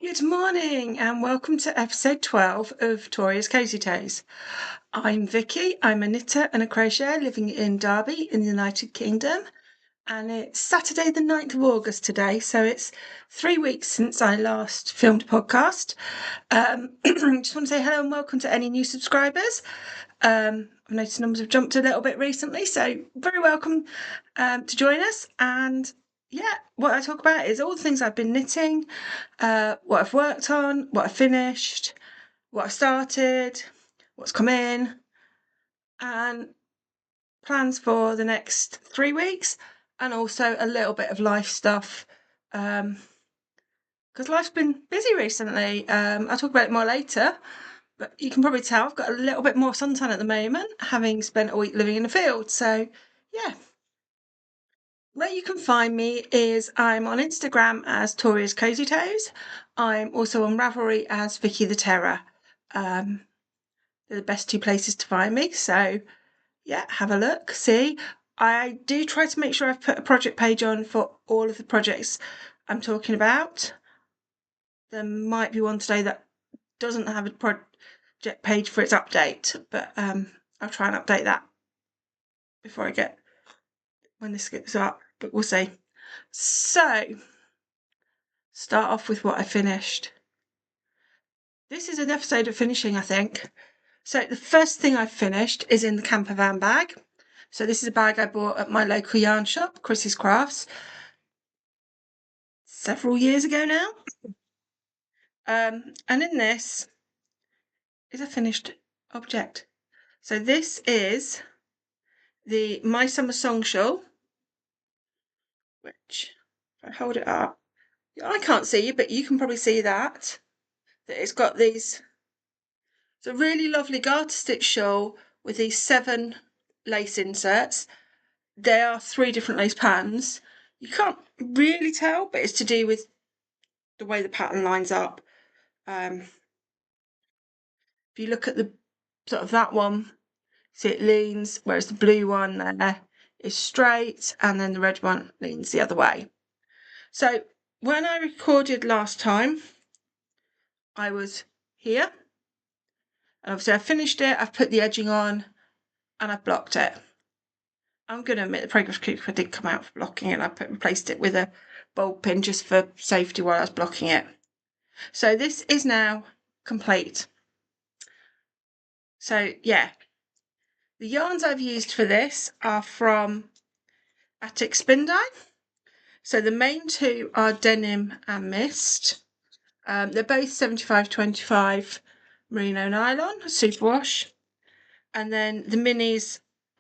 Good morning and welcome to episode 12 of Toria's Cozy Tales. I'm Vicky, I'm a knitter and a crocheter living in Derby in the United Kingdom, and it's Saturday the 9th of August today, so it's 3 weeks since I last filmed a podcast. Just want to say hello and welcome to any new subscribers. I've noticed numbers have jumped a little bit recently, so very welcome to join us. And yeah, what I talk about is all the things I've been knitting, what I've worked on, what I've finished, what I've started, what's come in, and plans for the next 3 weeks, and also a little bit of life stuff, because life's been busy recently. I'll talk about it more later, but you can probably tell I've got a little bit more suntan at the moment, having spent a week living in the field. So yeah. Where you can find me is I'm on Instagram as Toria's Cozy Toes. I'm also on Ravelry as Vicky the Terror. They're the best two places to find me. So yeah, have a look, see. I do try to make sure I've put a project page on for all of the projects I'm talking about. There might be one today that doesn't have a project page for its update, but I'll try and update that before I get when this gets up, but we'll see. So start off with what I finished. This is an episode of finishing, I think. So the first thing I finished is in the camper van bag. So this is a bag I bought at my local yarn shop, Chris's Crafts, several years ago now. And in this is a finished object. So this is the My Summer Song Shawl, which, if I hold it up, I can't see you, but you can probably see that it's got these. It's a really lovely garter stitch shawl with these 7 lace inserts. There are 3 different lace patterns. You can't really tell, but it's to do with the way the pattern lines up. If you look at the sort of that one, see it leans, whereas the blue one there is straight, and then the red one leans the other way. So when I recorded last time, I was here, and obviously I finished it, I've put the edging on, and I've blocked it. I'm going to admit the progress cooker did come out for blocking it. I replaced it with a bulb pin just for safety while I was blocking it. So this is now complete. So yeah, the yarns I've used for this are from Attic Spin Dye. So the main 2 are Denim and Mist. They're both 75/25 merino nylon, superwash. And then the minis,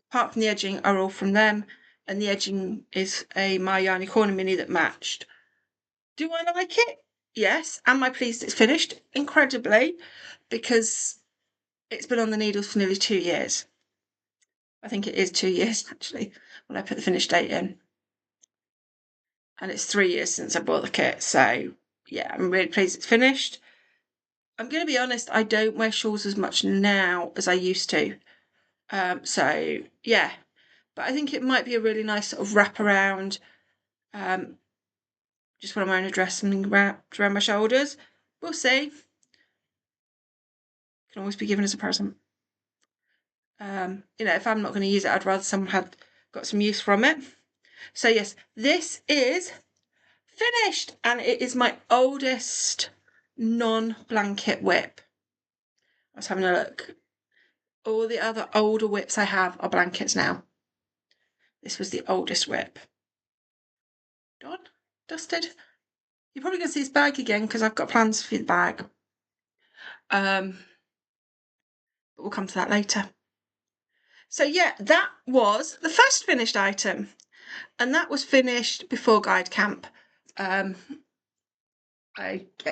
apart from the edging, are all from them. And the edging is a My Yarny Corner mini that matched. Do I like it? Yes. Am I pleased it's finished? Incredibly, because it's been on the needles for nearly 2 years. I think it is 2 years, actually, when I put the finish date in. And it's 3 years since I bought the kit, so yeah, I'm really pleased it's finished. I'm going to be honest, I don't wear shawls as much now as I used to. So yeah, but I think it might be a really nice sort of wraparound, just when I'm wearing a dress, something wrapped around my shoulders. We'll see. Can always be given as a present. If I'm not going to use it, I'd rather someone had got some use from it. So yes, this is finished, and it is my oldest non-blanket whip. I was having a look. All the other older whips I have are blankets now. This was the oldest whip. Done? Dusted? You're probably going to see this bag again because I've got plans for the bag. But we'll come to that later. So yeah, that was the first finished item. And that was finished before guide camp. I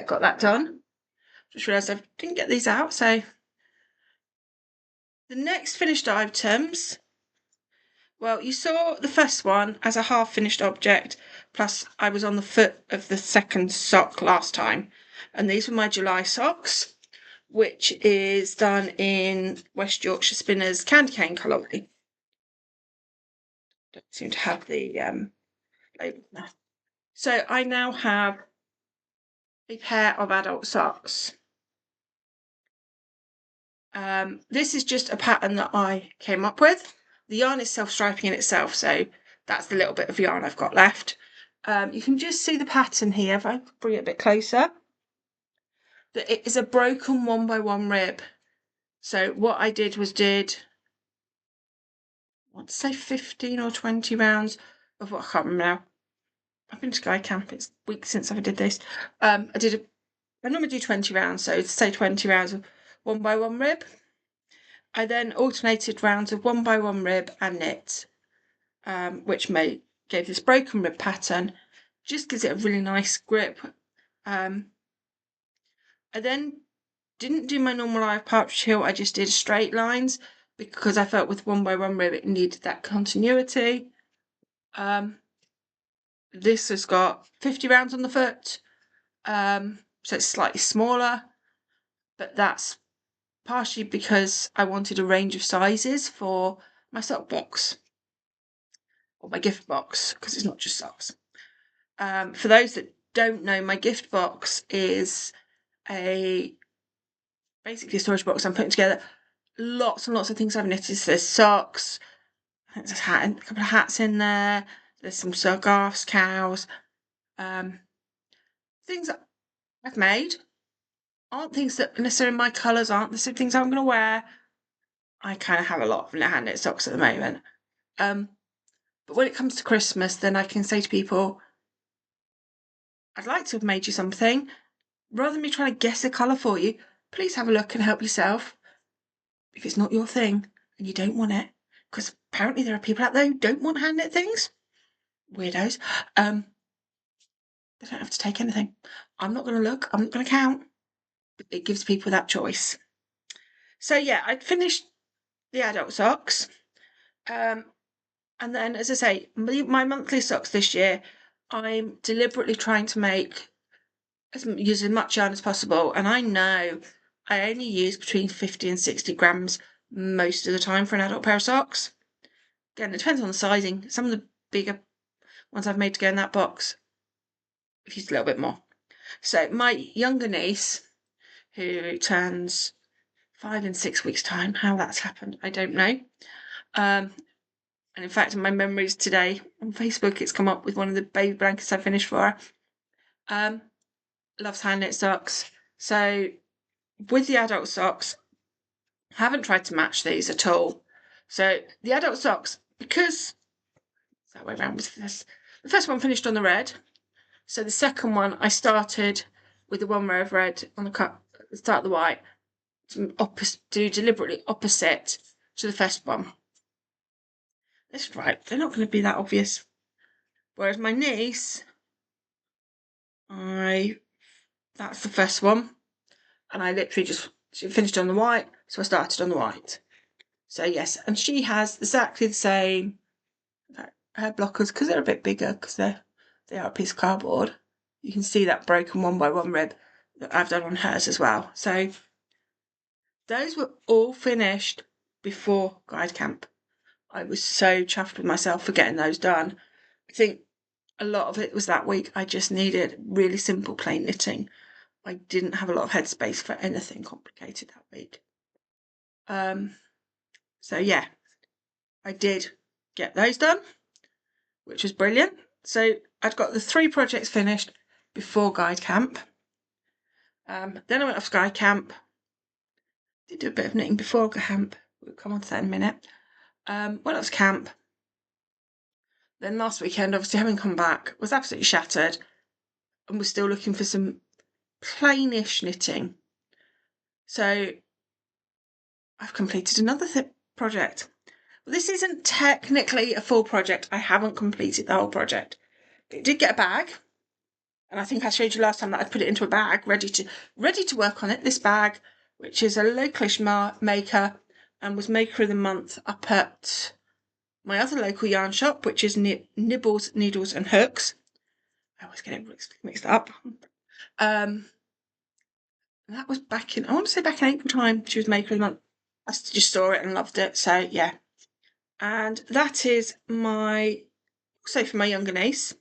got that done. Just realised I didn't get these out, so the next finished items, well, you saw the first one as a half-finished object, plus I was on the foot of the second sock last time, and these were my July socks, which is done in West Yorkshire Spinners candy cane colourway. Don't seem to have the label there. So I now have a pair of adult socks. This is just a pattern that I came up with. The yarn is self-striping in itself, so that's the little bit of yarn I've got left. You can just see the pattern here, if I bring it a bit closer, that it is a broken 1x1 rib. So what I did was I want to say 15 or 20 rounds of what I can't remember now. I've been to Sky Camp, it's weeks since I did this. I normally do 20 rounds, so say 20 rounds of 1x1 rib. I then alternated rounds of 1x1 rib and knit, which gave this broken rib pattern, just gives it a really nice grip. I then didn't do my normal eye of partridge heel, I just did straight lines because I felt with 1x1 rib it needed that continuity. This has got 50 rounds on the foot, so it's slightly smaller, but that's partially because I wanted a range of sizes for my sock box, or my gift box, because it's not just socks. For those that don't know, my gift box is basically a storage box I'm putting together. Lots and lots of things I've knitted. So there's socks, I think there's a couple of hats in there, there's some scarves, cows, things that I've made. Aren't things that necessarily my colours, aren't the same things I'm going to wear. I kind of have a lot of hand knit socks at the moment. But when it comes to Christmas, then I can say to people, I'd like to have made you something. Rather than me trying to guess a colour for you, please have a look and help yourself. If it's not your thing and you don't want it, because apparently there are people out there who don't want hand knit things, weirdos, they don't have to take anything. I'm not going to look, I'm not going to count. It gives people that choice. So yeah, I'd finished the adult socks. And then, as I say, my monthly socks this year, I'm deliberately trying to use as much yarn as possible. And I know I only use between 50 and 60 grams most of the time for an adult pair of socks. Again, it depends on the sizing. Some of the bigger ones I've made to go in that box, I've used a little bit more. So my younger niece, who turns 5 in 6 weeks' time, how that's happened, I don't know. And in fact, in my memories today on Facebook, it's come up with one of the baby blankets I finished for her. Loves hand knit socks. So with the adult socks, I haven't tried to match these at all. So the adult socks, because that way around with this, the first one finished on the red. So the second one, I started with the one row of red on the start of the white, to do deliberately opposite to the first one. That's right, they're not going to be that obvious. Whereas my niece, that's the first one, and I literally she finished on the white, so I started on the white. So yes, and she has exactly the same her blockers, because they're a bit bigger, because they are a piece of cardboard. You can see that broken 1x1 rib that I've done on hers as well. So those were all finished before guide camp. I was so chuffed with myself for getting those done. I think a lot of it was that week. I just needed really simple plain knitting. I didn't have a lot of headspace for anything complicated that week. So yeah, I did get those done, which was brilliant. So I'd got the 3 projects finished before guide camp. Then I went off Sky Camp. Did do a bit of knitting before camp. We'll come on to that in a minute. Went off camp. Then last weekend, obviously having come back, was absolutely shattered, and was still looking for some plainish knitting. So I've completed another project. Well, this isn't technically a full project. I haven't completed the whole project. But it did get a bag. And I think I showed you last time that I'd put it into a bag, ready to work on it. This bag, which is a localish maker, and was Maker of the Month up at my other local yarn shop, which is Nibbles, Needles and Hooks. I always get it mixed up. That was back in, I want to say back in April time, she was Maker of the Month. I just saw it and loved it, so yeah. And that is also for my younger niece,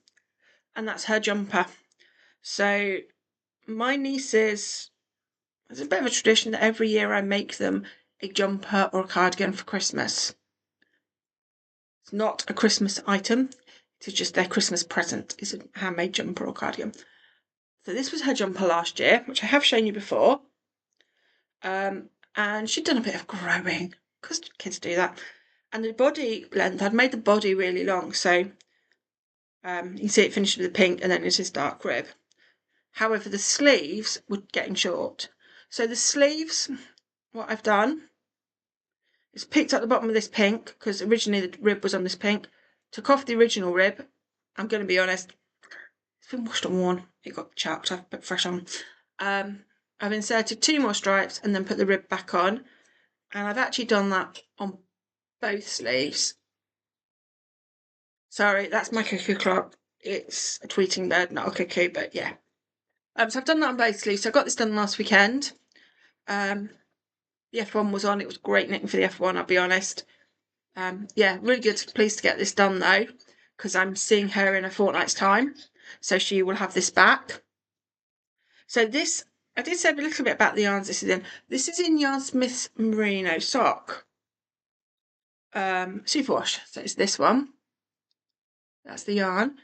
and that's her jumper. So my nieces, there's a bit of a tradition that every year I make them a jumper or a cardigan for Christmas. It's not a Christmas item, it is just their Christmas present, is a handmade jumper or cardigan. So this was her jumper last year, which I have shown you before. And she'd done a bit of growing, because kids do that. And the body length, I'd made the body really long, so you can see it finished with the pink and then it's this dark rib. However, the sleeves were getting short. So the sleeves, what I've done is picked up the bottom of this pink, because originally the rib was on this pink, took off the original rib. I'm going to be honest, it's been washed and worn. It got chapped, I've put fresh on. I've inserted 2 more stripes and then put the rib back on. And I've actually done that on both sleeves. Sorry, that's my cuckoo clock. It's a tweeting bird, not a cuckoo, but yeah. So I've done that on both sleeves. So I got this done last weekend. The F1 was on. It was great knitting for the F1, I'll be honest. Yeah, really good. Pleased to get this done though, because I'm seeing her in a fortnight's time. So she will have this back. So this, I did say a little bit about the yarns this is in. This is in Yarn Smith's Merino Sock. Superwash. So it's this one. That's the yarn.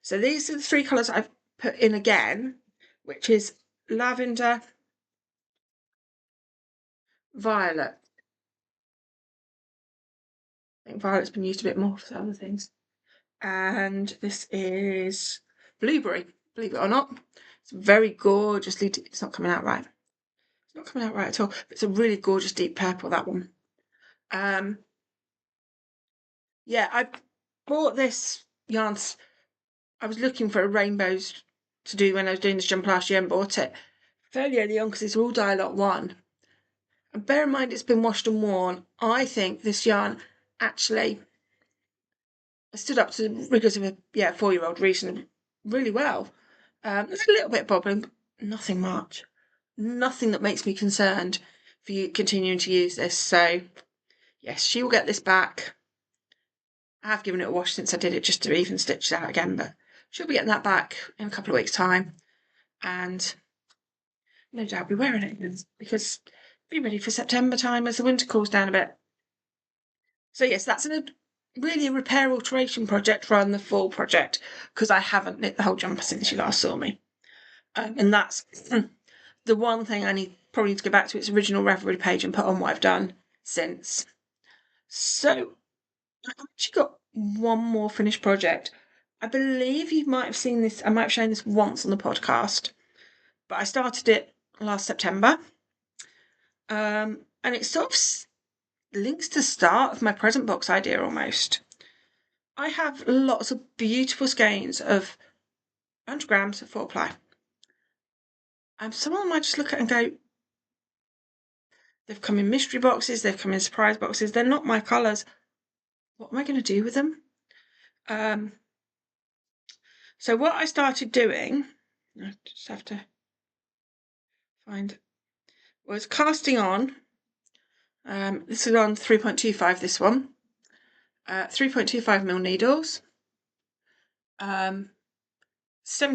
So these are the 3 colours I've put in again, which is lavender, violet. I think violet's been used a bit more for some other things. And this is blueberry, believe it or not. It's very gorgeously, it's not coming out right. It's not coming out right at all. But it's a really gorgeous deep purple, that one. Yeah, I bought this yarn. I was looking for a rainbows to do when I was doing this jump last year and bought it fairly early on because it's all dye lot 1. And bear in mind it's been washed and worn. I think this yarn actually stood up to the rigours of a 4-year-old reasonably really well. There's a little bit bobbing, but nothing much. Nothing that makes me concerned for you continuing to use this. So yes, she will get this back. I have given it a wash since I did it just to even stitch it out again, but she'll be getting that back in a couple of weeks' time. And no doubt I'll be wearing it because be ready for September time as the winter cools down a bit. So yes, that's really a repair alteration project rather than a full project, because I haven't knit the whole jumper since you last saw me. And that's the one thing I probably need to go back to its original Ravelry page and put on what I've done since. So I've actually got one more finished project. I believe you might have seen this, I might have shown this once on the podcast, but I started it last September. And it sort of links to the start of my present box idea almost. I have lots of beautiful skeins of 100 grams of 4-ply. And some of them I just look at and go, they've come in mystery boxes, they've come in surprise boxes, they're not my colours. What am I going to do with them? So what I started doing, I just have to find, was casting on. This is on 3.25, this one. 3.25mm needles. 70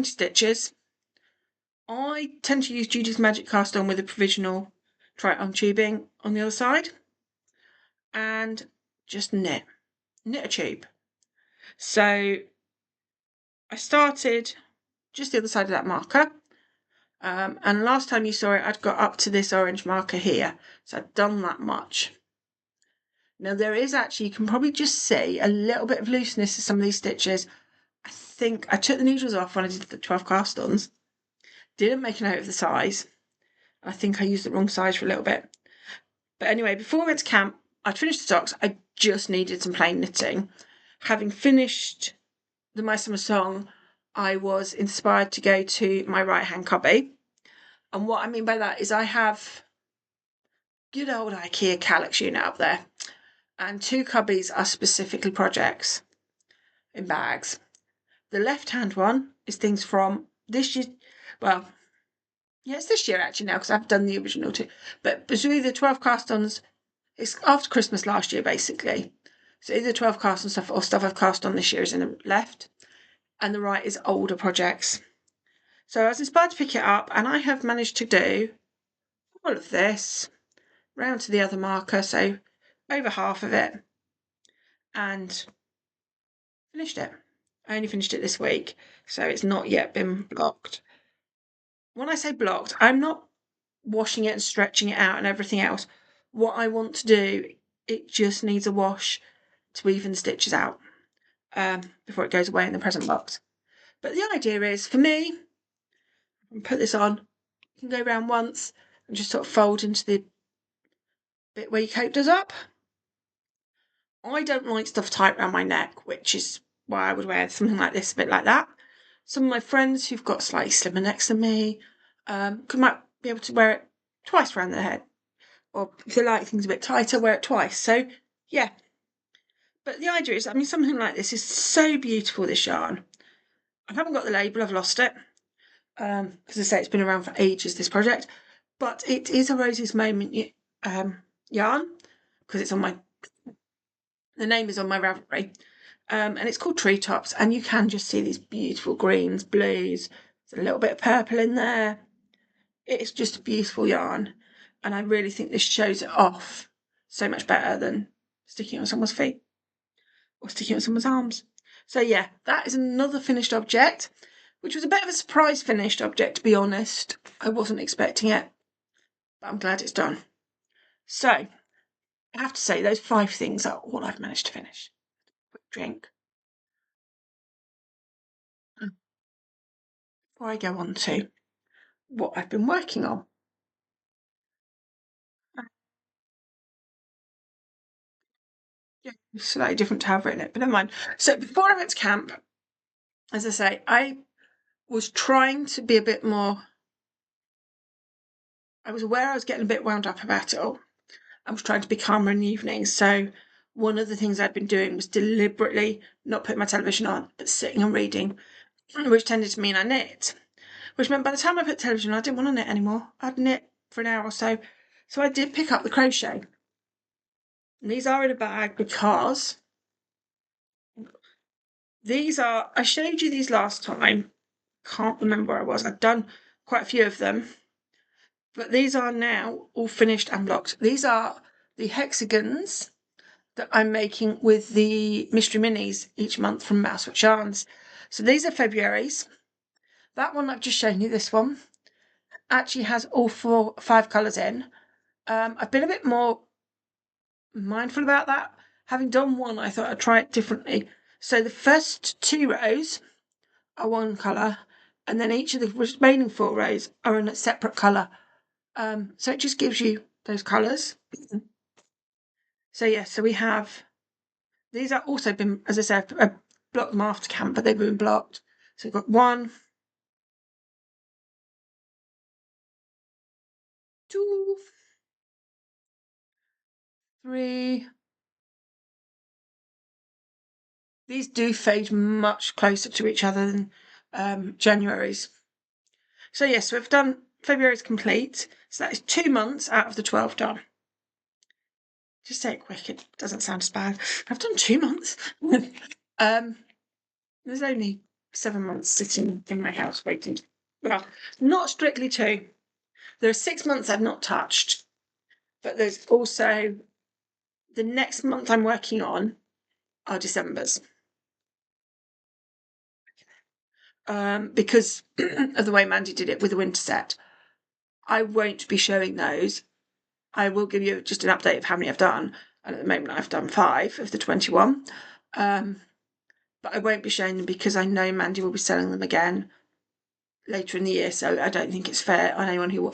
stitches. I tend to use Judy's Magic Cast On with a provisional try-on tubing on the other side. And just knit a tube. So I started just the other side of that marker. And last time you saw it, I'd got up to this orange marker here. So I'd done that much. Now there is actually, you can probably just see a little bit of looseness to some of these stitches. I think I took the needles off when I did the 12 cast-ons. Didn't make a note of the size. I think I used the wrong size for a little bit. But anyway, before I went to camp, I'd finished the socks. I just needed some plain knitting. Having finished the My Summer Song, I was inspired to go to my right-hand cubby. And what I mean by that is I have good old IKEA Kallax unit up there. And 2 cubbies are specifically projects in bags. The left-hand one is things from this year. Well, yeah, it's this year actually now because I've done the original 2. But between the 12 cast-ons, it's after Christmas last year basically. So either 12 cast-on stuff or stuff I've cast on this year is in the left. And the right is older projects. So I was inspired to pick it up, and I have managed to do all of this round to the other marker, so over half of it, and finished it. I only finished it this week, so it's not yet been blocked. When I say blocked, I'm not washing it and stretching it out and everything else. What I want to do, it just needs a wash to even the stitches out before it goes away in the present box. But the idea is, for me, put this on, you can go around once and just sort of fold into the bit where your coat does up. I don't like stuff tight around my neck, which is why I would wear something like this, a bit like that. Some of my friends who've got slightly slimmer necks than me might be able to wear it twice around their head. Or if they like things a bit tighter, wear it twice. So, yeah. But the idea is, I mean, something like this is so beautiful, this yarn. I haven't got the label, I've lost it. As I say, it's been around for ages, this project. But it is a Rosies Moment yarn, because it's on my... The name is on my Ravelry. And it's called Treetops, and you can just see these beautiful greens, blues. There's a little bit of purple in there. It's just a beautiful yarn, and I really think this shows it off so much better than sticking it on someone's feet or sticking it on someone's arms. So yeah, that is another finished object, which was a bit of a surprise finished object, to be honest. I wasn't expecting it, but I'm glad it's done. So I have to say, those 5 things are all I've managed to finish. Quick drink. Before I go on to what I've been working on. Yeah, slightly different to have written it, but never mind. So before I went to camp, as I say, I was trying to be a bit more... I was aware I was getting a bit wound up about it all. I was trying to be calmer in the evenings. So one of the things I'd been doing was deliberately not putting my television on, but sitting and reading, which tended to mean I knit. Which meant by the time I put television on, I didn't want to knit anymore. I'd knit for an hour or so. So I did pick up the crochet. And these are in a bag because these are... I showed you these last time. Can't remember where I was. I've done quite a few of them. But these are now all finished and blocked. These are the hexagons that I'm making with the Mystery Minis each month from Mousewitch yarns. So these are February's. That one I've just shown you, this one, actually has all 5 colours in. I've been a bit more mindful about that. Having done one, I thought I'd try it differently. So the first 2 rows are one colour, and then each of the remaining 4 rows are in a separate colour. So it just gives you those colours. So yeah, so we have... These are also been, as I said, I blocked them after camp, but they've been blocked. So we've got 1, 2, 3. These do fade much closer to each other than January's. So yes, we've done February's complete. So that is 2 months out of the 12 done. Just say it quick, it doesn't sound as bad. I've done 2 months. There's only 7 months sitting in my house waiting. Well, not strictly 2. There are 6 months I've not touched, but there's also the next month I'm working on are December's. Because of the way Mandy did it with the winter set. I won't be showing those. I will give you just an update of how many I've done. And at the moment I've done 5 of the 21. But I won't be showing them because I know Mandy will be selling them again later in the year. So I don't think it's fair on anyone who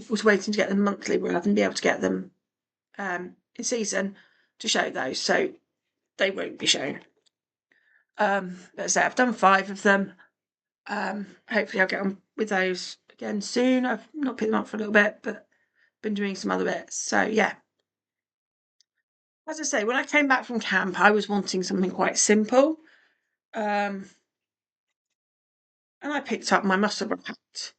was waiting to get them monthly rather than be able to get them in season to show those. So they won't be shown. But as I say, I've done 5 of them. Hopefully I'll get on with those again soon. I've not picked them up for a little bit, but been doing some other bits. So yeah. As I say, when I came back from camp, I was wanting something quite simple. And I picked up my Musselburgh hat.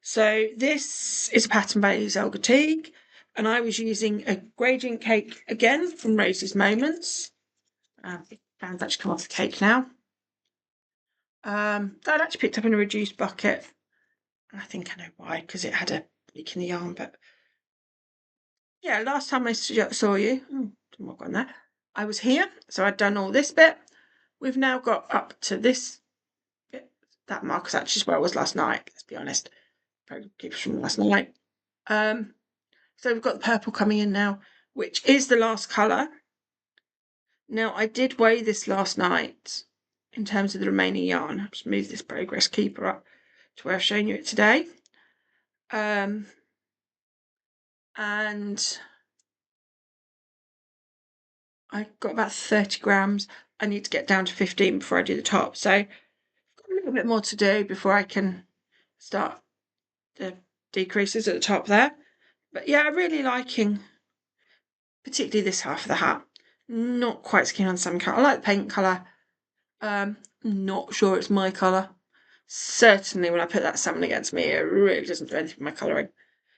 So this is a pattern by Ysolda Teague, and I was using a gradient cake again from Rosies Moments. The band's actually come off the cake now. that I'd actually picked up in a reduced bucket. I think I know why, because it had a leak in the yarn. But yeah, last time I saw you, didn't walk on that. I was here, so I'd done all this bit. We've now got up to this bit. That marker's actually where I was last night. Let's be honest, keeps from last night. So we've got the purple coming in now, which is the last colour. Now I did weigh this last night in terms of the remaining yarn. I'll just move this progress keeper up to where I've shown you it today. And I got about 30 grams. I need to get down to 15 before I do the top. So I've got a little bit more to do before I can start the decreases at the top there. But yeah, I'm really liking particularly this half of the hat. Not quite so keen on salmon colour. I like the paint colour. Not sure it's my colour. Certainly when I put that salmon against me, it really doesn't do anything with my colouring.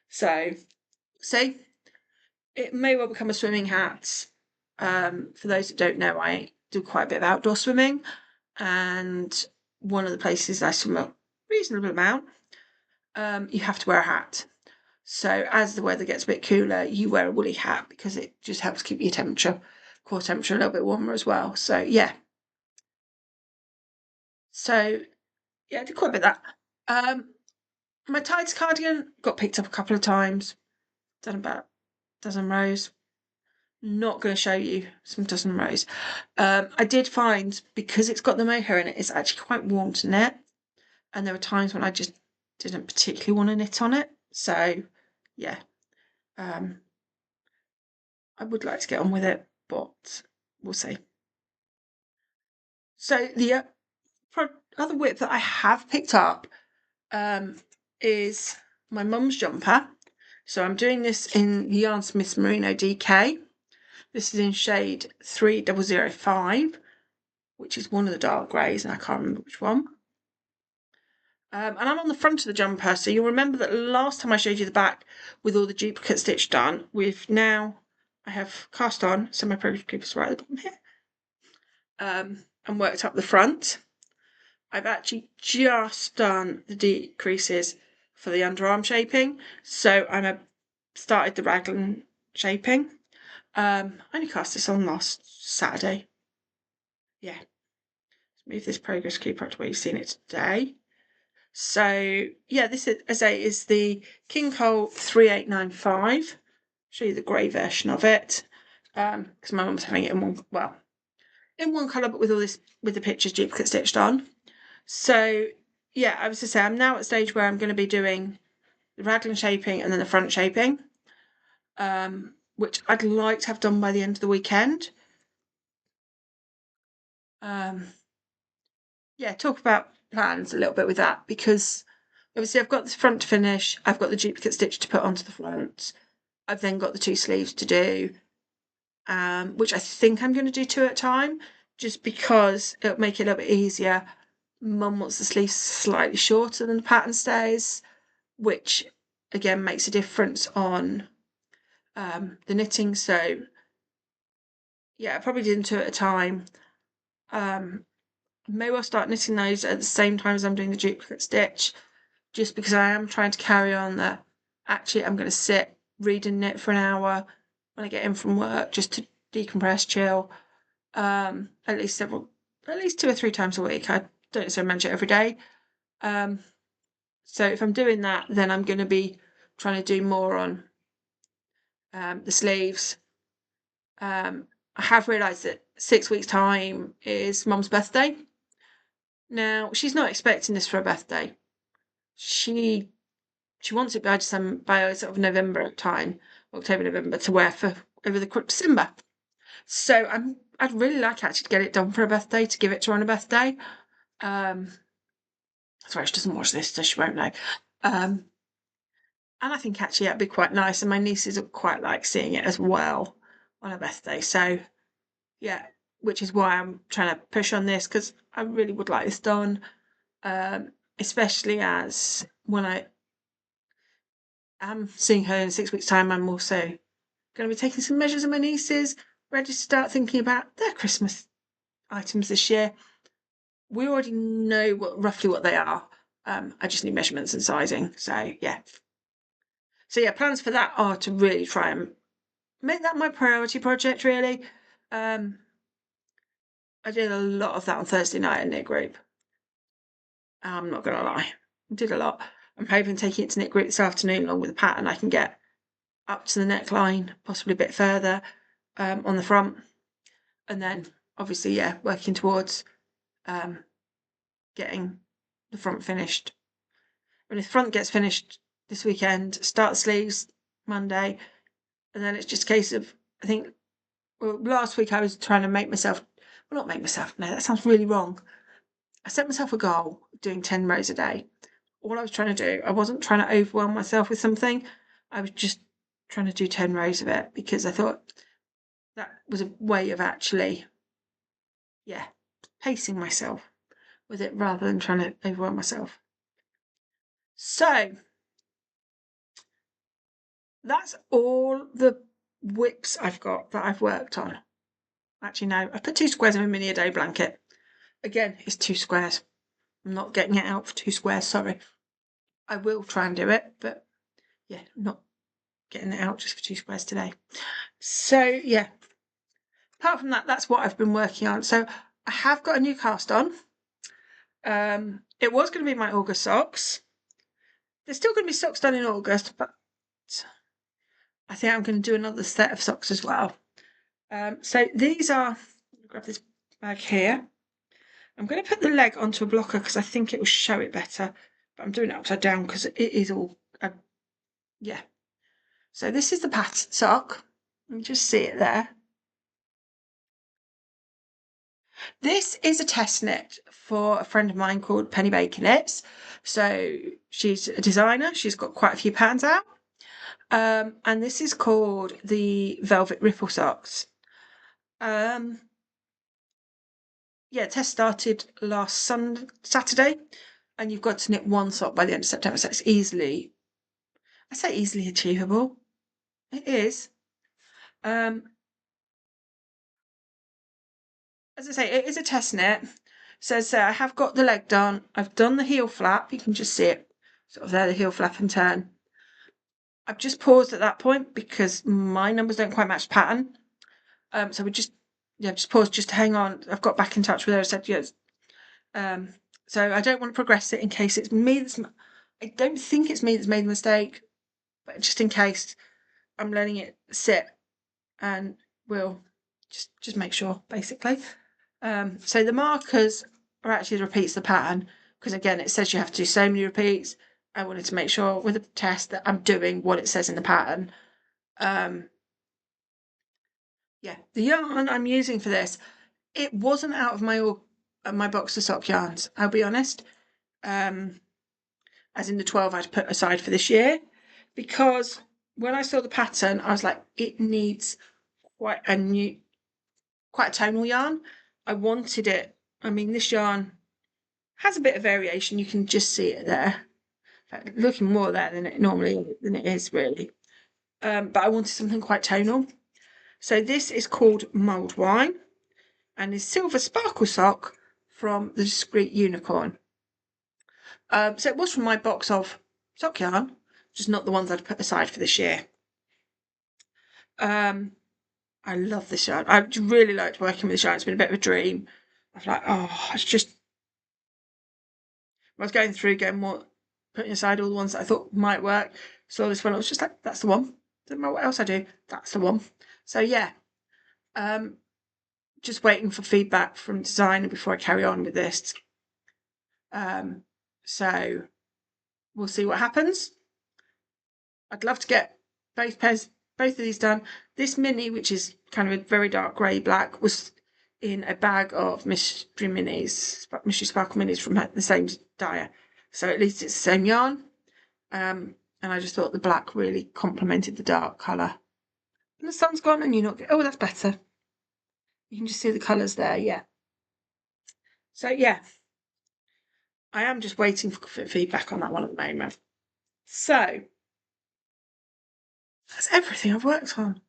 So, see, it may well become a swimming hat. For those that don't know, I do quite a bit of outdoor swimming, and one of the places I swim a reasonable amount, you have to wear a hat. So as the weather gets a bit cooler, you wear a woolly hat because it just helps keep your core temperature a little bit warmer as well. So yeah. So yeah, I did quite a bit of that. My tights cardigan got picked up a couple of times. Done about a dozen rows. Not going to show you some dozen rows. I did find, because it's got the mohair in it, it's actually quite warm to knit. And there were times when I just didn't particularly want to knit on it. So yeah, I would like to get on with it, but we'll see. So the other whip that I have picked up is my mum's jumper. So I'm doing this in the Yarn Smith's Merino DK. This is in shade 3005, which is one of the dark greys, and I can't remember which one. And I'm on the front of the jumper, so you'll remember that last time I showed you the back with all the duplicate stitch done. I have cast on, so my progress keeper's right at the bottom here, and worked up the front. I've actually just done the decreases for the underarm shaping, so I've started the raglan shaping. I only cast this on last Saturday. Yeah. Let's move this progress keeper up to where you've seen it today. So yeah, this is, as I say, is the King Cole 3895. Show you the grey version of it, because my mum's having it in one colour, but with all this, with the pictures duplicate stitched on. So yeah, I was to say, I'm now at a stage where I'm going to be doing the raglan shaping and then the front shaping, which I'd like to have done by the end of the weekend. Yeah, talk about plans a little bit with that, because obviously I've got the front to finish, I've got the duplicate stitch to put onto the front, I've then got the 2 sleeves to do, which I think I'm going to do 2 at a time, just because it'll make it a little bit easier. Mum wants the sleeves slightly shorter than the pattern stays, which again makes a difference on the knitting. So yeah, I probably did 2 at a time. May well start knitting those at the same time as I'm doing the duplicate stitch, just because I am trying to carry on that actually I'm going to sit, read and knit for an hour when I get in from work, just to decompress, chill, at least 2 or 3 times a week. I don't necessarily manage it every day. So if I'm doing that, then I'm going to be trying to do more on the sleeves. I have realised that 6 weeks' time is Mum's birthday. Now, she's not expecting this for her birthday. She wants it by sort of November time, October, November, to wear for over the December. So I'd really like actually to get it done for her birthday, to give it to her on her birthday. Sorry, she doesn't watch this, so she won't know. And I think actually that'd be quite nice, and my nieces would quite like seeing it as well on her birthday. So yeah, which is why I'm trying to push on this, because I really would like this done, especially as when I am seeing her in 6 weeks' time, I'm also going to be taking some measures of my nieces, ready to start thinking about their Christmas items this year, we already know roughly what they are. I just need measurements and sizing. So yeah. So yeah, plans for that are to really try and make that my priority project, really. I did a lot of that on Thursday night in knit group. I'm not going to lie. I did a lot. I'm hoping taking it to knit group this afternoon along with a pattern I can get up to the neckline, possibly a bit further on the front. And then obviously, yeah, working towards getting the front finished. When the front gets finished this weekend, start the sleeves Monday, and then it's just a case of, I think, well, last week I was trying to make myself, well, not make myself, no, that sounds really wrong. I set myself a goal of doing 10 rows a day. All I was trying to do, I wasn't trying to overwhelm myself with something. I was just trying to do 10 rows of it because I thought that was a way of actually, yeah, pacing myself with it rather than trying to overwhelm myself. So that's all the whips I've got that I've worked on. Actually, no, I put 2 squares of a mini a day blanket. Again, it's 2 squares. I'm not getting it out for 2 squares, sorry. I will try and do it, but yeah, not getting it out just for 2 squares today. So yeah, apart from that, that's what I've been working on. So I have got a new cast on. It was going to be my August socks. There's still going to be socks done in August, but I think I'm going to do another set of socks as well. So these are, grab this bag here. I'm going to put the leg onto a blocker because I think it will show it better, but I'm doing it upside down because it is all, yeah. So this is the pattern sock. You can just see it there. This is a test knit for a friend of mine called Penny Baker Knits. So she's a designer. She's got quite a few patterns out. And this is called the Velvet Ripple Socks. Yeah, test started last Saturday, and you've got to knit 1 sock by the end of September. So it's easily, I say easily achievable. It is. As I say, it is a test knit. So I have got the leg done. I've done the heel flap. You can just see it sort of there, the heel flap and turn. I've just paused at that point because my numbers don't quite match the pattern. So we just paused just to hang on. I've got back in touch with her. I said, yes. So I don't want to progress it in case it's me that's, I don't think it's me that's made the mistake, but just in case, I'm letting it sit and we'll just make sure, basically. So the markers are actually the repeats of the pattern, because again, it says you have to do so many repeats. I wanted to make sure with the test that I'm doing what it says in the pattern. Yeah, the yarn I'm using for this, it wasn't out of my box of sock yarns, I'll be honest. As in the 12 I'd put aside for this year, because when I saw the pattern, I was like, it needs quite a tonal yarn. I wanted it. I mean, this yarn has a bit of variation. You can just see it there. In fact, looking more there than it is really. But I wanted something quite tonal. So this is called Mulled Wine, and is Silver Sparkle Sock from the Discrete Unicorn. So it was from my box of sock yarn, just not the ones I'd put aside for this year. I love this yarn. I really liked working with this yarn. It's been a bit of a dream. I was like, oh, it's just, I was going through again, putting aside all the ones that I thought might work. Saw this one, I was just like, that's the one. Doesn't matter what else I do, that's the one. So yeah, just waiting for feedback from designer before I carry on with this. So we'll see what happens. I'd love to get both of these done. This mini, which is kind of a very dark grey black, was in a bag of Mystery Sparkle Minis from the same dyer. So at least it's the same yarn. And I just thought the black really complemented the dark colour. And the sun's gone and you're not, oh, that's better. You can just see the colours there, yeah. So yeah, I am just waiting for feedback on that one at the moment. So that's everything I've worked on.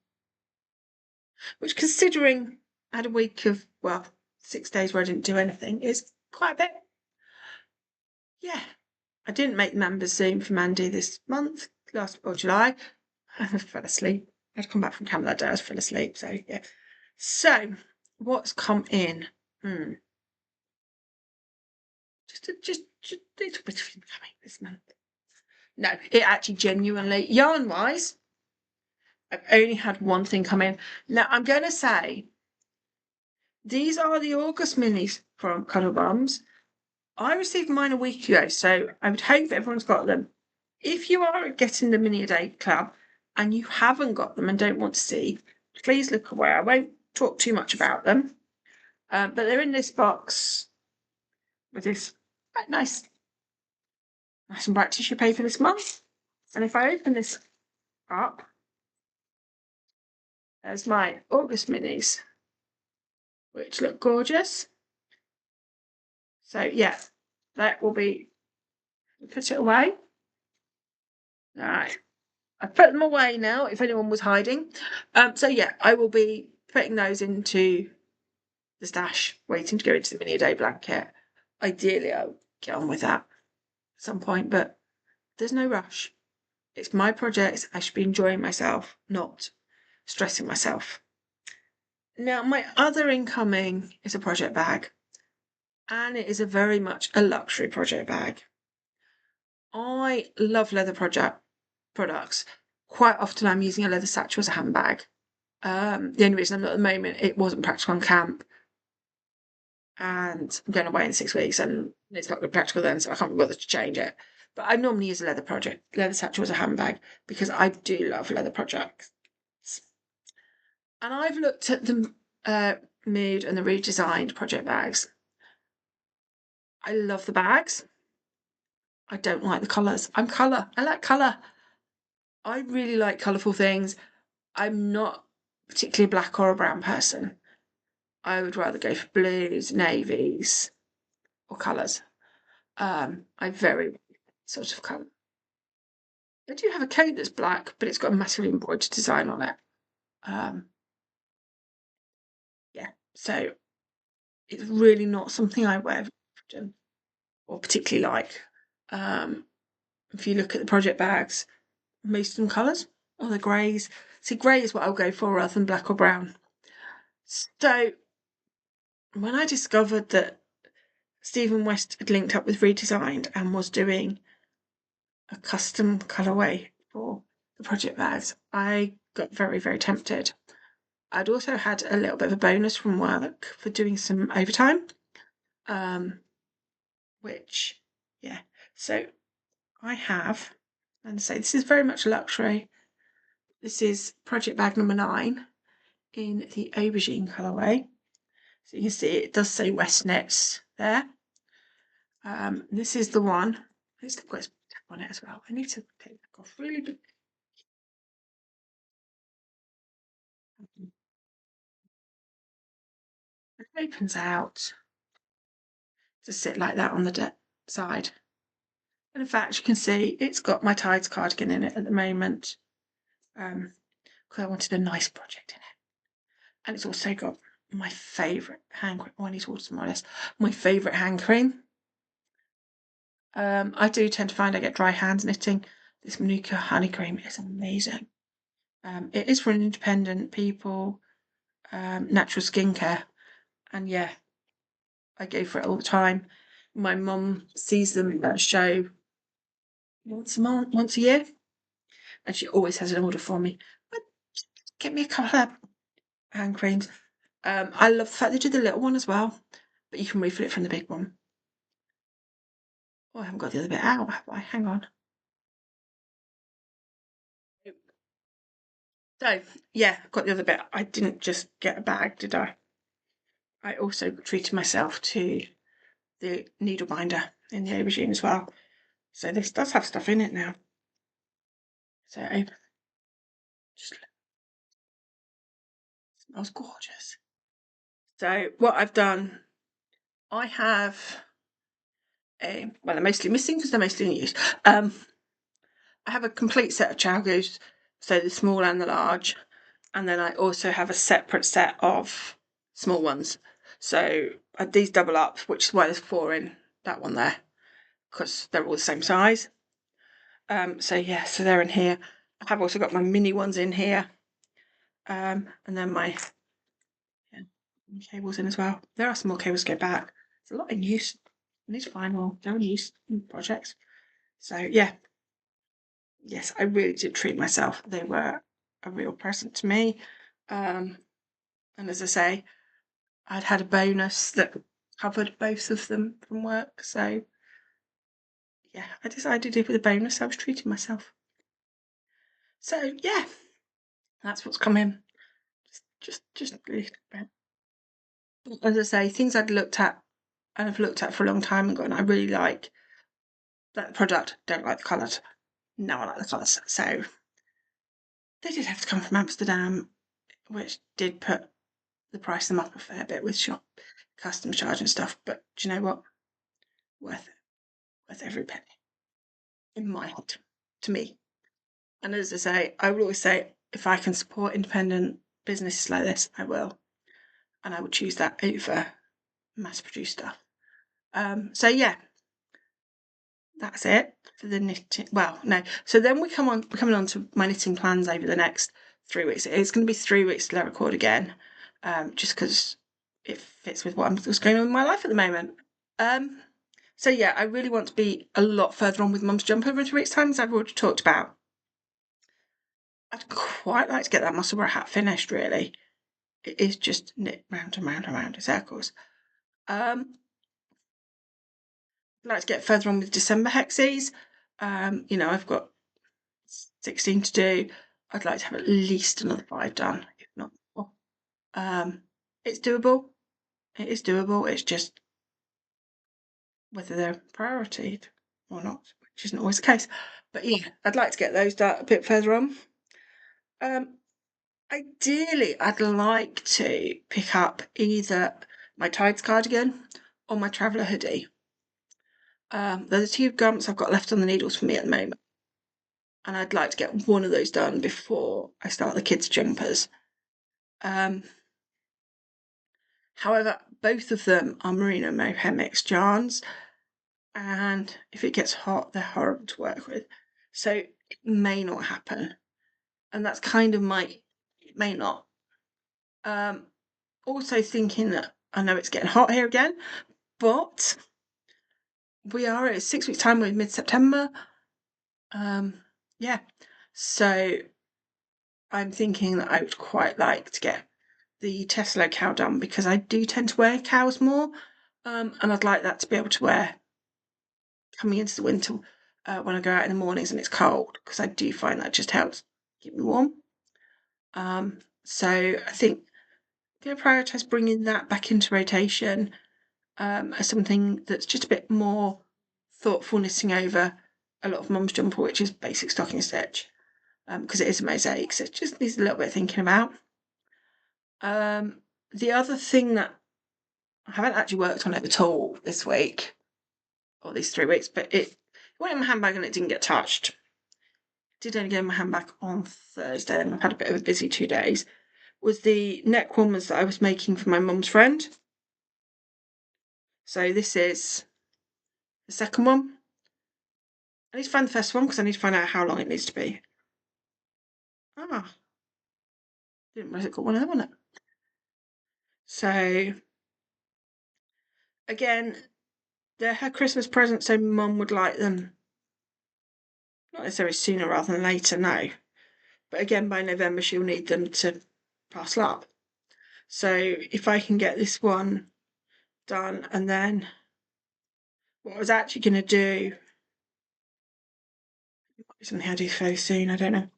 Which, considering I had a week of, well, 6 days where I didn't do anything, is quite a bit. Yeah, I didn't make the members Zoom for Mandy this month, July. I fell asleep. I'd come back from camp that day, I fell asleep, so yeah. So, what's come in? Just a little bit of incoming this month. No, it actually genuinely, yarn-wise, I've only had one thing come in. Now, I'm going to say, these are the August minis from Cuddlebums. I received mine a week ago, so I would hope everyone's got them. If you are getting the Mini a Day Club and you haven't got them and don't want to see, please look away. I won't talk too much about them, but they're in this box with this quite nice and bright tissue paper this month. And if I open this up, there's my August minis, which look gorgeous. So yeah, that will be, put it away. All right, I put them away now, if anyone was hiding. So yeah, I will be putting those into the stash, waiting to go into the Mini a Day blanket. Ideally, I'll get on with that at some point, but there's no rush. It's my project. I should be enjoying myself, not stressing myself. Now, my other incoming is a project bag, and it is a very much a luxury project bag. I love leather products. Quite often I'm using a leather satchel as a handbag. The only reason I'm not at the moment, it wasn't practical on camp, and I'm going away in 6 weeks and it's not good practical then, so I can't be bothered to change it. But I normally use a leather satchel as a handbag because I do love leather projects. And I've looked at the Mood and the redesigned project bags. I love the bags. I don't like the colours. I like colour. I really like colourful things. I'm not particularly a black or a brown person. I would rather go for blues, navies, or colours. I very sort of colour. I do have a coat that's black, but it's got a massively embroidered design on it. Yeah, so it's really not something I wear often or particularly like. If you look at the project bags, most of them colours or the greys. See, grey is what I'll go for rather than black or brown. So when I discovered that Stephen West had linked up with Redesigned and was doing a custom colourway for the project bags, I got very, very tempted. I'd also had a little bit of a bonus from work for doing some overtime, which, yeah. So I have, and say this is very much a luxury. This is project bag number 9 in the aubergine colourway. So you can see it does say West Knits there. This is the one. It's got its tap on it as well. I need to take that off really big. It opens out to sit like that on the side. And in fact, you can see it's got my Tides cardigan in it at the moment. Because I wanted a nice project in it. And it's also got my favourite hand cream. Oh, I need to order some more of this. My favourite hand cream. I do tend to find I get dry hands knitting. This Manuka honey cream is amazing. It is for independent people, natural skincare, and yeah, I go for it all the time. My mum sees them at a show once a year, and she always has an order for me. But get me a couple of hand creams. I love the fact they do the little one as well, but you can refill it from the big one. Oh, I haven't got the other bit out, have I? Hang on. So, yeah, got the other bit. I didn't just get a bag, did I? I also treated myself to the needle binder in the aubergine as well. So this does have stuff in it now. So just smells gorgeous. So what I've done, I have well, they're mostly missing because they're mostly in use. I have a complete set of Chowgoos, so the small and the large, and then I also have a separate set of small ones. So these double up, which is why there's 4 in that one there, because they're all the same size. So yeah, so they're in here. I have also got my mini ones in here, and then my cables in as well. There are some more cables to go back. There's a lot in use. I need to find more. They're in use projects. So yeah, yes, I really did treat myself. They were a real present to me. And as I say, I'd had a bonus that covered both of them from work. So yeah, I decided if with a bonus, I was treating myself. So yeah, that's what's coming. Just a little bit. As I say, things I'd looked at and have looked at for a long time and gone, I really like that product, don't like the colours. No, I like the colours. So they did have to come from Amsterdam, which did put the price them up a fair bit with shop customer charge and stuff. But do you know what? Worth it. Worth every penny. In my head, to me. And as I say, I will always say, if I can support independent businesses like this, I will. And I would choose that over mass-produced stuff. So yeah, that's it for the knitting. Well, no. So then we're coming on to my knitting plans over the next 3 weeks. It's going to be 3 weeks till I record again, just because it fits with what's going on in my life at the moment. So yeah, I really want to be a lot further on with Mum's jumper in 3 weeks' time, as I've already talked about. I'd quite like to get that Musselburgh hat finished, really. It is just knit round and round and round in circles. I'd like to get further on with December hexes. I've got 16 to do. I'd like to have at least another 5 done, if not more. It's doable. It is doable. It's just whether they're prioritized or not, which isn't always the case. But yeah, I'd like to get those done a bit further on. Ideally, I'd like to pick up either my Tides cardigan or my Traveller hoodie. They're the 2 garments I've got left on the needles for me at the moment. And I'd like to get one of those done before I start the kids' jumpers. However, both of them are Merino Mohair mixed yarns, and if it gets hot, they're horrible to work with. So it may not happen. And that's kind of it may not. Also thinking that I know it's getting hot here again, but we are at 6 weeks' time, we're mid-September. Yeah. So I'm thinking that I would quite like to get the Tesla cow done because I do tend to wear cows more. And I'd like that to be able to wear coming into the winter when I go out in the mornings and it's cold, because I do find that just helps keep me warm. So I think I'm going to prioritise bringing that back into rotation as something that's just a bit more thoughtful knitting over a lot of Mum's jumper, which is basic stocking stitch, because it is a mosaic, so it just needs a little bit of thinking about. The other thing that I haven't actually worked on it at all this week, or these 3 weeks, but it went in my handbag and it didn't get touched. Did only get in my handbag on Thursday, and I've had a bit of a busy 2 days, was the neck warmers that I was making for my mum's friend. So this is the second one. I need to find the first one because I need to find out how long it needs to be. Didn't realise it got one of them on it. So again, they're her Christmas present, so Mum would like them not necessarily sooner rather than later, no. But again, by November she'll need them to parcel up. So if I can get this one done, and then what I was actually going to do, something I do fairly soon, I don't know.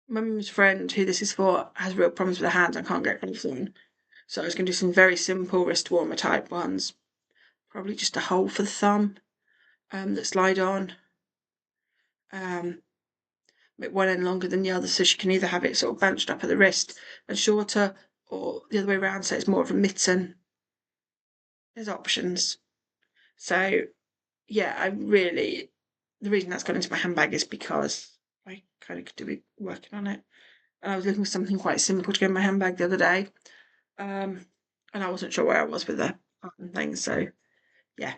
My mum's friend, who this is for, has real problems with her hands and can't get gloves on. So I was going to do some very simple wrist warmer type ones. Probably just a hole for the thumb that slide on. Make one end longer than the other, so she can either have it sort of bunched up at the wrist and shorter, or the other way around, so it's more of a mitten. There's options. So yeah, the reason that's gone into my handbag is because I kind of could be working on it. And I was looking for something quite simple to go in my handbag the other day. and I wasn't sure where I was with the things, so yeah.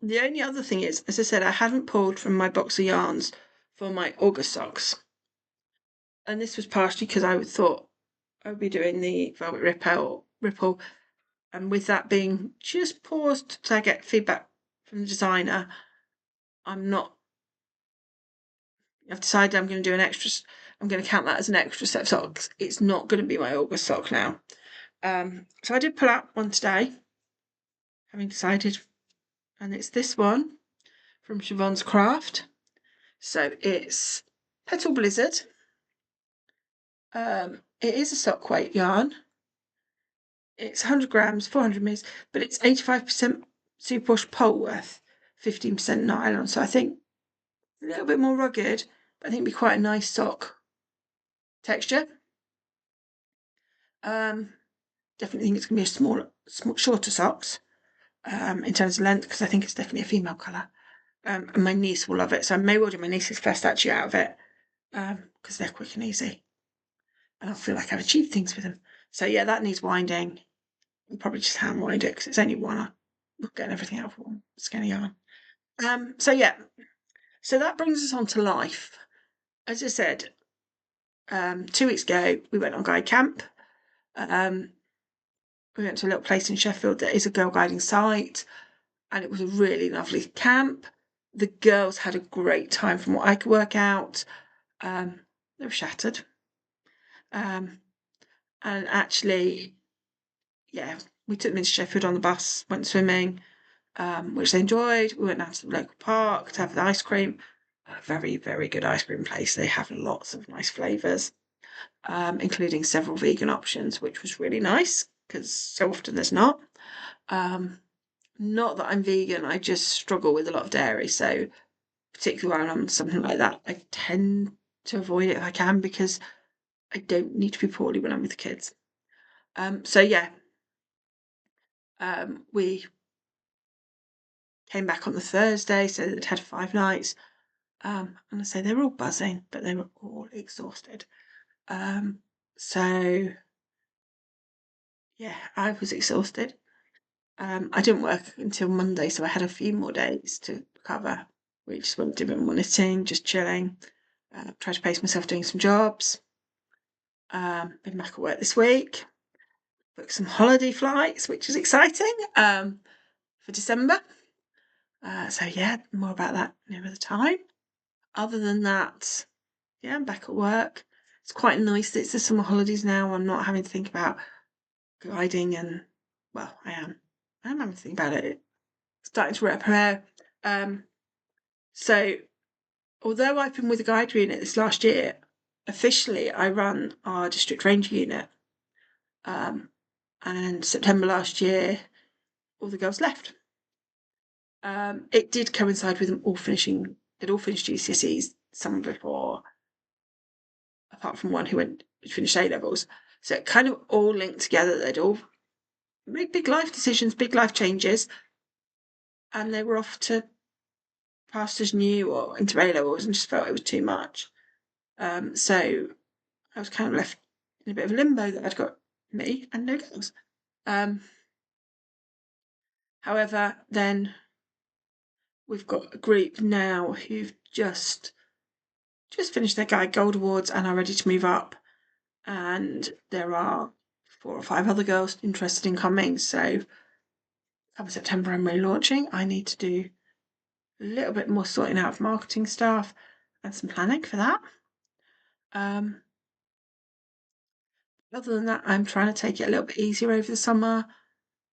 The only other thing is, as I said, I hadn't pulled from my box of yarns for my August socks, and this was partially because I thought I would be doing the velvet ripple, and with that being just paused to get feedback from the designer, I've decided I'm going to do an extra. I'm going to count that as an extra set of socks. It's not going to be my August sock now. So I did pull out one today, having decided, and it's this one from Siobhan's Craft. So it's Petal Blizzard. It is a sock weight yarn. It's 100 grams, 400 mils, but it's 85% superwash Polworth, 15% nylon. So I think a little bit more rugged, but I think it'd be quite a nice sock texture. Definitely think it's going to be a shorter socks in terms of length, because I think it's definitely a female colour. And my niece will love it, so I may well do my niece's first actually out of it, because they're quick and easy, and I feel like I've achieved things with them. So yeah, that needs winding. I'll probably just hand wind it because it's only one. I'm not getting everything out of one skinny yarn. So yeah, so that brings us on to life. As I said, 2 weeks ago we went on guide camp. We went to a little place in Sheffield that is a girl guiding site, and it was a really lovely camp. The girls had a great time from what I could work out. They were shattered. And actually, yeah, we took them into Sheffield on the bus, went swimming, which they enjoyed. We went down to the local park to have the ice cream. A very, very good ice cream place. They have lots of nice flavours, including several vegan options, which was really nice because so often there's not. Not that I'm vegan, I just struggle with a lot of dairy. So particularly when I'm on something like that, I tend to avoid it if I can, because I don't need to be poorly when I'm with the kids. So yeah, we came back on the Thursday, so they'd had 5 nights. And I say they were all buzzing, but they were all exhausted. So yeah, I was exhausted. I didn't work until Monday, so I had a few more days to recover. We just went doing more knitting, just chilling. Tried to pace myself doing some jobs. Been back at work this week. Booked some holiday flights, which is exciting, for December. So yeah, more about that nearer the time. Other than that, yeah, I'm back at work. It's quite nice that it's the summer holidays now. I'm not having to think about guiding, and well, I am having to think about it. Starting to prepare. So although I've been with the guide unit this last year, officially I run our district ranger unit. And September last year, all the girls left. It did coincide with them all finishing. They'd all finished GCSEs, some before, apart from one who finished A levels. So it kind of all linked together. They'd all made big life decisions, big life changes, and they were off to pastures new or into A levels, and just felt it was too much. So I was kind of left in a bit of limbo that I'd got me and no girls. However, then we've got a group now who've just finished their Guide Gold Awards and are ready to move up. And there are 4 or 5 other girls interested in coming. So come September, I'm relaunching. I need to do a little bit more sorting out of marketing stuff and some planning for that. Other than that, I'm trying to take it a little bit easier over the summer,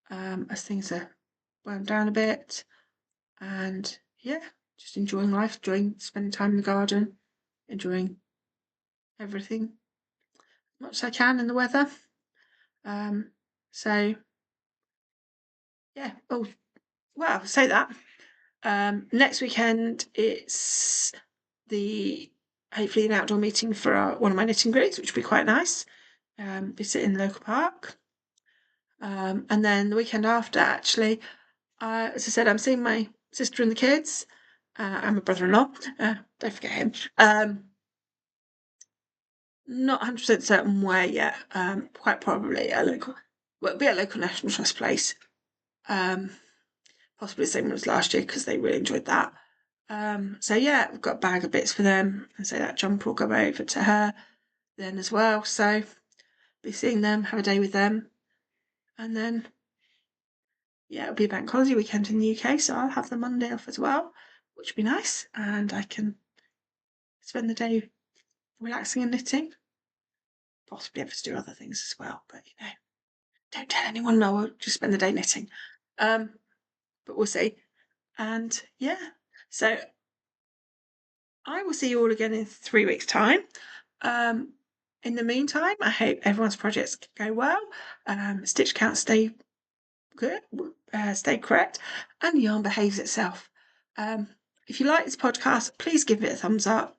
as things are wound down a bit. And yeah, just enjoying life, enjoying spending time in the garden, enjoying everything as much as I can in the weather. So yeah. Oh well, say that. Next weekend it's hopefully an outdoor meeting for one of my knitting groups, which will be quite nice. Visit in the local park. And then the weekend after, actually, as I said, I'm seeing my sister and the kids, and my brother-in-law. Don't forget him. Not 100% certain where yet. Quite probably a local Well, it'll be at local National Trust place. Possibly the same one as last year because they really enjoyed that. So yeah, we've got a bag of bits for them, and so that jumper will go over to her then as well. So be seeing them, have a day with them, and then yeah, it'll be a bank holiday weekend in the UK, so I'll have the Monday off as well, which will be nice, and I can spend the day relaxing and knitting. Possibly able to do other things as well, but don't tell anyone. No, I'll just spend the day knitting. But we'll see. And yeah, so I will see you all again in 3 weeks' time. In the meantime, I hope everyone's projects go well. Stitch counts stay good, stay correct, and yarn behaves itself. If you like this podcast, please give it a thumbs up.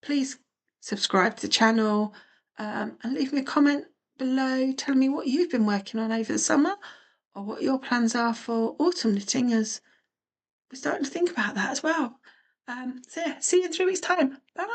Please subscribe to the channel, and leave me a comment below telling me what you've been working on over the summer or what your plans are for autumn knitting, as we're starting to think about that as well. So yeah, see you in 3 weeks' time. Bye.